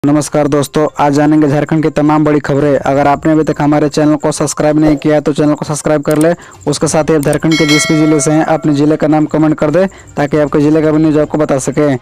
नमस्कार दोस्तों, आज जानेंगे झारखंड की तमाम बड़ी खबरें। अगर आपने अभी तक हमारे चैनल को सब्सक्राइब नहीं किया है तो चैनल को सब्सक्राइब कर ले। उसके साथ ही आप झारखंड के जिस भी जिले से हैं अपने जिले का नाम कमेंट कर दे ताकि आपके जिले का भी न्यूज आपको बता सके।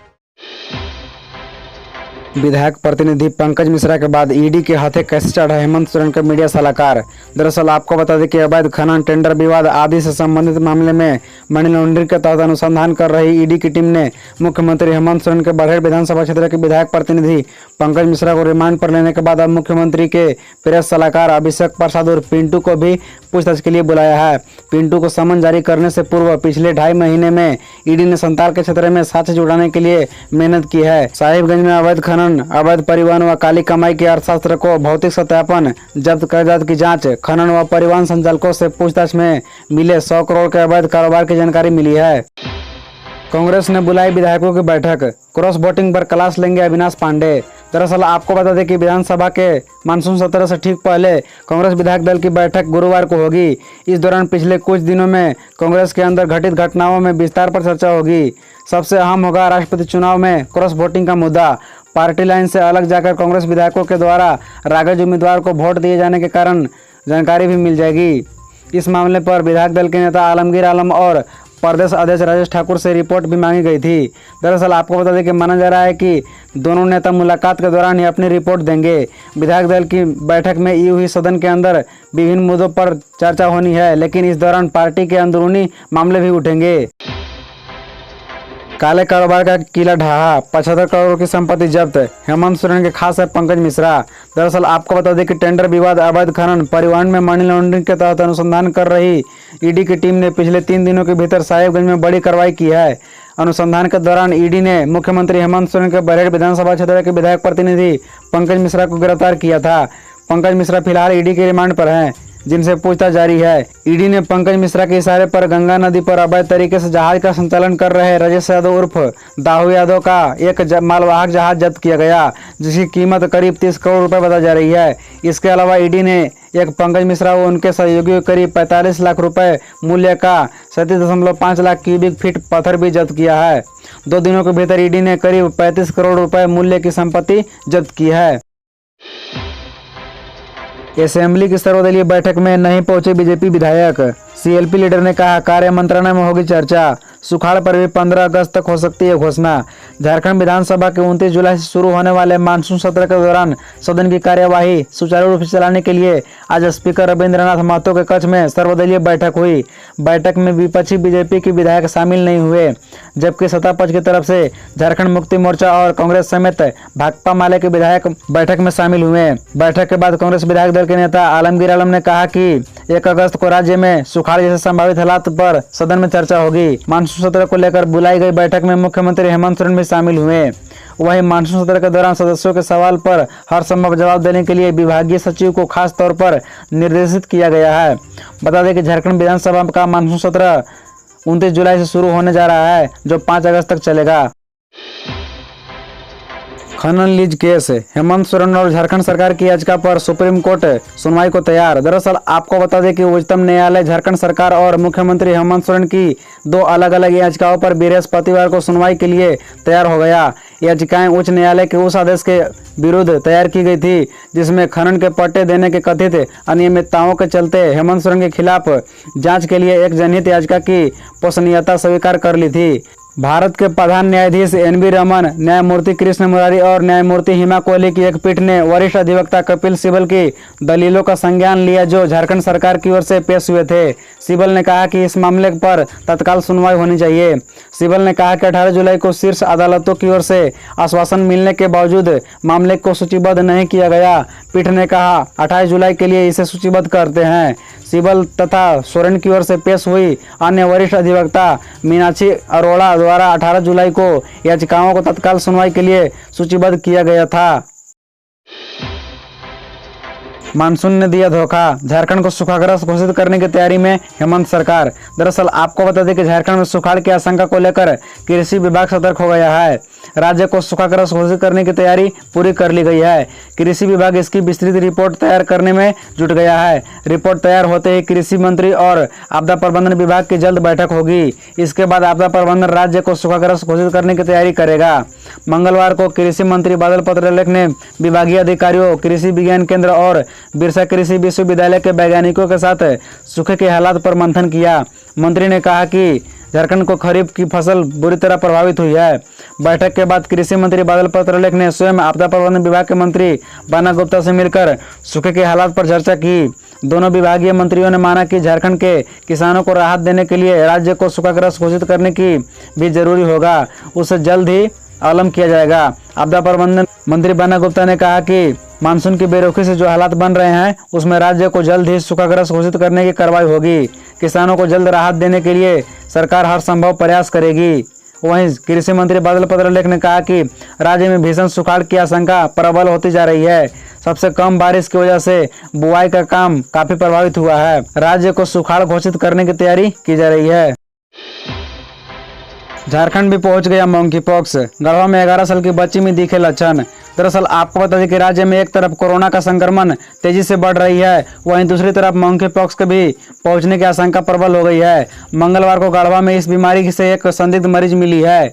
विधायक प्रतिनिधि पंकज मिश्रा के बाद ईडी के हाथे कैसे चढ़ा हेमंत सोरेन का मीडिया सलाहकार। दरअसल आपको बता दें कि अवैध खनन, टेंडर विवाद आदि से संबंधित मामले में मनी लॉन्ड्रिंग के तहत अनुसंधान कर रही ईडी की टीम ने मुख्यमंत्री हेमंत सोरेन के बरहेड़ विधानसभा क्षेत्र के विधायक प्रतिनिधि पंकज मिश्रा को रिमांड पर लेने के बाद अब मुख्यमंत्री के प्रेस सलाहकार अभिषेक प्रसाद और पिंटू को भी पूछताछ के लिए बुलाया है। पिंटू को समन जारी करने से पूर्व पिछले 2.5 महीने में ईडी ने संताल के क्षेत्र में साक्ष्य जुटाने के लिए मेहनत की है। साहिबगंज में अवैध खनन, अवैध परिवहन व काली कमाई के अर्थशास्त्र को भौतिक सत्यापन, जब्त कागजात की जांच, खनन व परिवहन संचालकों से पूछताछ में मिले 100 करोड़ के अवैध कारोबार की जानकारी मिली है। कांग्रेस ने बुलाई विधायकों की बैठक, क्रॉस वोटिंग पर क्लास लेंगे अविनाश पांडे। दरअसल आपको बता दें कि विधानसभा के मानसून सत्र से ठीक पहले कांग्रेस विधायक दल की बैठक गुरुवार को होगी। इस दौरान पिछले कुछ दिनों में कांग्रेस के अंदर घटित घटनाओं में विस्तार पर चर्चा होगी। सबसे अहम होगा राष्ट्रपति चुनाव में क्रॉस वोटिंग का मुद्दा। पार्टी लाइन से अलग जाकर कांग्रेस विधायकों के द्वारा राजद उम्मीदवार को वोट दिए जाने के कारण जानकारी भी मिल जाएगी। इस मामले पर विधायक दल के नेता आलमगीर आलम और प्रदेश अध्यक्ष राजेश ठाकुर से रिपोर्ट भी मांगी गई थी। दरअसल आपको बता दें कि माना जा रहा है कि दोनों नेता मुलाकात के दौरान ही अपनी रिपोर्ट देंगे। विधायक दल की बैठक में यूं ही सदन के अंदर विभिन्न मुद्दों पर चर्चा होनी है, लेकिन इस दौरान पार्टी के अंदरूनी मामले भी उठेंगे। काले कारोबार का किला ढहा, 75 करोड़ की संपत्ति जब्त, हेमंत सोरेन के खास है पंकज मिश्रा। दरअसल आपको बता दें कि टेंडर विवाद, अवैध खनन, परिवहन में मनी लॉन्ड्रिंग के तहत अनुसंधान कर रही ईडी की टीम ने पिछले 3 दिनों के भीतर साहिबगंज में बड़ी कार्रवाई की है। अनुसंधान के दौरान ईडी ने मुख्यमंत्री हेमंत सोरेन के बरहेड़ विधानसभा क्षेत्र के विधायक प्रतिनिधि पंकज मिश्रा को गिरफ्तार किया था। पंकज मिश्रा फिलहाल ईडी के रिमांड पर हैं, जिनसे पूछताछ जारी है। ईडी ने पंकज मिश्रा के इशारे पर गंगा नदी पर अवैध तरीके से जहाज का संचालन कर रहे राजेश यादव उर्फ दाहू यादव का एक मालवाहक जहाज जब्त किया गया, जिसकी कीमत करीब 30 करोड़ रुपए बताई जा रही है। इसके अलावा ईडी ने एक पंकज मिश्रा व उनके सहयोगियों करीब 45 लाख रुपए मूल्य का 37.5 लाख क्यूबिक फीट पत्थर भी जब्त किया है। 2 दिनों के भीतर ईडी ने करीब 35 करोड़ रुपए मूल्य की संपत्ति जब्त की है। असेंबली की सर्वदलीय बैठक में नहीं पहुंचे बीजेपी विधायक। सीएलपी लीडर ने कहा कार्य मंत्रालय में होगी चर्चा। सुखाड़ पर भी 15 अगस्त तक हो सकती है घोषणा। झारखंड विधानसभा के 29 जुलाई से शुरू होने वाले मानसून सत्र के दौरान सदन की कार्यवाही सुचारू रूप से चलाने के लिए आज स्पीकर रविंद्रनाथ महतो के कक्ष में सर्वदलीय बैठक हुई। बैठक में विपक्षी बीजेपी के विधायक शामिल नहीं हुए, जबकि सत्ता पक्ष की तरफ से झारखंड मुक्ति मोर्चा और कांग्रेस समेत भाकपा माले के विधायक बैठक में शामिल हुए। बैठक के बाद कांग्रेस विधायक दल के नेता आलमगीर आलम ने कहा कि 1 अगस्त को राज्य में सुखाड़ जैसे संभावित हालात पर सदन में चर्चा होगी। मानसून सत्र को लेकर बुलाई गई बैठक में मुख्यमंत्री हेमंत सोरेन भी शामिल हुए। वहीं मानसून सत्र के दौरान सदस्यों के सवाल पर हर संभव जवाब देने के लिए विभागीय सचिव को खास तौर पर निर्देशित किया गया है। बता दें कि झारखंड विधानसभा का मानसून सत्र 29 जुलाई से शुरू होने जा रहा है, जो 5 अगस्त तक चलेगा। खनन लीज केस, हेमंत सोरेन और झारखंड सरकार की याचिका पर सुप्रीम कोर्ट सुनवाई को तैयार। दरअसल आपको बता दें कि उच्चतम न्यायालय झारखंड सरकार और मुख्यमंत्री हेमंत सोरेन की 2 अलग-अलग याचिकाओं पर बृहस्पतिवार को सुनवाई के लिए तैयार हो गया। याचिकाएं उच्च न्यायालय के उस आदेश के विरुद्ध तैयार की गई थी जिसमें खनन के पट्टे देने के कथित अनियमितताओं के चलते हेमंत सोरेन के खिलाफ जांच के लिए एक जनहित याचिका की पोषणीयता स्वीकार कर ली थी। भारत के प्रधान न्यायाधीश एनवी रमन, न्यायमूर्ति कृष्ण मुरारी और न्यायमूर्ति हिमा कोहली की एक पीठ ने वरिष्ठ अधिवक्ता कपिल सिब्बल की दलीलों का संज्ञान लिया, जो झारखंड सरकार की ओर से पेश हुए थे। सिब्बल ने कहा कि इस मामले पर तत्काल सुनवाई होनी चाहिए। सिब्बल ने कहा कि 18 जुलाई को शीर्ष अदालतों की ओर से आश्वासन मिलने के बावजूद मामले को सूचीबद्ध नहीं किया गया। पीठ ने कहा 28 जुलाई के लिए इसे सूचीबद्ध करते हैं। सिब्बल तथा सोरेन की ओर से पेश हुई अन्य वरिष्ठ अधिवक्ता मीनाक्षी अरोड़ा द्वारा 18 जुलाई को याचिकाओं को तत्काल सुनवाई के लिए सूचीबद्ध किया गया था। मानसून ने दिया धोखा, झारखंड को सूखाग्रस्त घोषित करने की तैयारी में हेमंत सरकार। दरअसल आपको बता दें कि झारखंड में सुखाड़ की आशंका को लेकर कृषि विभाग सतर्क हो गया है। राज्य को सूखाग्रस्त घोषित करने की तैयारी पूरी कर ली गई है। कृषि विभाग इसकी विस्तृत रिपोर्ट तैयार करने में जुट गया है। रिपोर्ट तैयार होते ही कृषि मंत्री और आपदा प्रबंधन विभाग की जल्द बैठक होगी। इसके बाद आपदा प्रबंधन राज्य को सूखाग्रस्त घोषित करने की तैयारी करेगा। मंगलवार को कृषि मंत्री बादल पत्रलेख ने विभागीय अधिकारियों, कृषि विज्ञान केंद्र और बिरसा कृषि विश्वविद्यालय के वैज्ञानिकों के साथ सूखे के हालात पर मंथन किया। मंत्री ने कहा कि झारखंड को खरीफ की फसल बुरी तरह प्रभावित हुई है। बैठक के बाद कृषि मंत्री बादल पत्रलेख ने स्वयं आपदा प्रबंधन विभाग के मंत्री बन्ना गुप्ता से मिलकर सूखे के हालात पर चर्चा की। दोनों विभागीय मंत्रियों ने माना कि झारखंड के किसानों को राहत देने के लिए राज्य को सूखाग्रस्त घोषित करने की भी जरूरी होगा। उसे जल्द ही आलम किया जाएगा। आपदा प्रबंधन मंत्री बन्ना गुप्ता ने कहा कि मानसून की बेरुखी से जो हालात बन रहे हैं उसमें राज्य को जल्द ही सूखाग्रस्त घोषित करने की कार्रवाई होगी। किसानों को जल्द राहत देने के लिए सरकार हर संभव प्रयास करेगी। वहीं कृषि मंत्री बादल पत्रलेख ने कहा कि राज्य में भीषण सुखाड़ की आशंका प्रबल होती जा रही है। सबसे कम बारिश की वजह से बुआई का काम काफी प्रभावित हुआ है। राज्य को सुखाड़ घोषित करने की तैयारी की जा रही है। झारखंड भी पहुंच गया मंकी पॉक्स। गढ़वा में 11 साल की बच्ची में दिखे लक्षण। दरअसल आपको बता दें कि राज्य में एक तरफ कोरोना का संक्रमण तेजी से बढ़ रही है, वहीं दूसरी तरफ मंकी पॉक्स के भी पहुंचने की आशंका प्रबल हो गई है। मंगलवार को गढ़वा में इस बीमारी से एक संदिग्ध मरीज मिली है।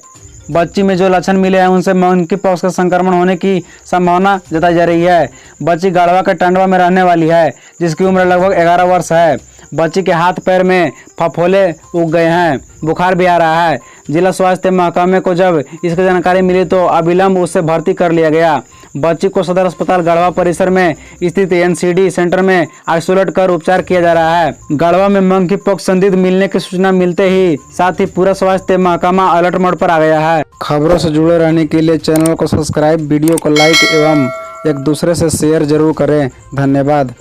बच्ची में जो लक्षण मिले हैं उनसे मंकी पॉक्स का संक्रमण होने की संभावना जताई जा रही है। बच्ची गढ़वा के टंडवा में रहने वाली है, जिसकी उम्र लगभग 11 वर्ष है। बच्ची के हाथ पैर में फफोले उग गए हैं, बुखार भी आ रहा है। जिला स्वास्थ्य महकमे को जब इसकी जानकारी मिली तो अविलंब उसे भर्ती कर लिया गया। बच्ची को सदर अस्पताल गढ़वा परिसर में स्थित एनसीडी सेंटर में आइसोलेट कर उपचार किया जा रहा है। गढ़वा में मंकी पॉक्स संदिग्ध मिलने की सूचना मिलते ही साथ ही पूरा स्वास्थ्य महकमा अलर्ट मोड पर आ गया है। खबरों से जुड़े रहने के लिए चैनल को सब्सक्राइब, वीडियो को लाइक एवं एक दूसरे से शेयर जरूर करें। धन्यवाद।